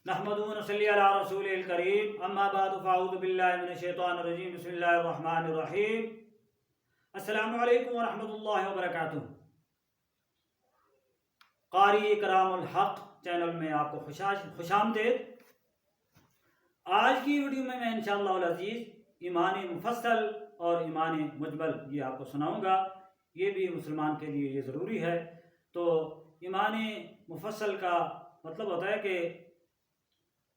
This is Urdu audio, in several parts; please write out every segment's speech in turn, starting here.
نحمدہ و نصلی علی رسول الکریم اما بعد فاعوذ باللہ من الشیطان الرجیم بسم اللہ الرحمن الرحیم السلام علیکم ورحمۃ اللہ وبرکاتہ۔ قاری کرام الحق چینل میں آپ کو خوش آمدید۔ آج کی ویڈیو میں انشاءاللہ العزیز ایمان مفصل اور ایمان مجمل یہ آپ کو سناؤں گا۔ یہ بھی مسلمان کے لیے یہ ضروری ہے۔ تو ایمان مفصل کا مطلب ہوتا ہے کہ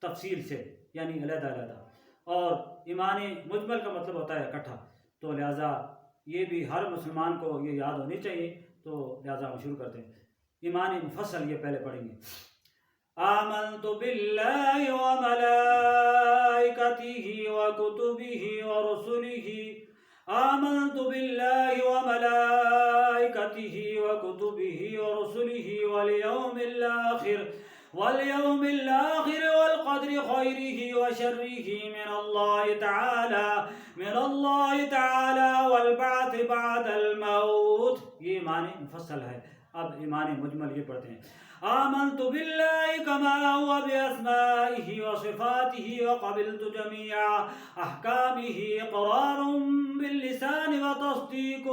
تفصیل سے، یعنی علیحدہ علیحدہ، اور ایمان مجمل کا مطلب ہوتا ہے اکٹھا۔ تو لہٰذا یہ بھی ہر مسلمان کو یہ یاد ہونی چاہیے۔ تو لہٰذا ہم شروع کرتے ہیں۔ ایمان مفصل یہ پہلے پڑھیں گے۔ آمنت باللہ وملائکتہ وکتبہ ورسلہ آمنت باللہ وملائکتہ وکتبہ ورسلہ واليوم الآخر والقدر خيره وشره من الله تعالى والبعث بعد الموت۔ یہ ایمان مفصل ہے۔ اب ایمان مجمل یہ پڑھتے ہیں۔ آمنت بالله كما هو بأسمائه وصفاته وقبلت جميع أحكامه إقرار باللسان وتصديق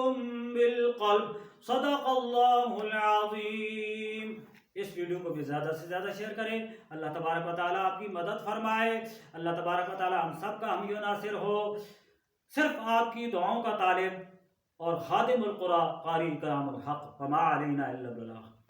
بالقلب صدق الله العظيم۔ اس ویڈیو کو بھی زیادہ سے زیادہ شیئر کریں۔ اللہ تبارک و تعالیٰ آپ کی مدد فرمائے۔ اللہ تبارک و تعالیٰ ہم سب کا حامی و ناصر ہو۔ صرف آپ کی دعاؤں کا طالب اور خادم القرآن قاری کرام الحق، وما علینا الا البلاغ۔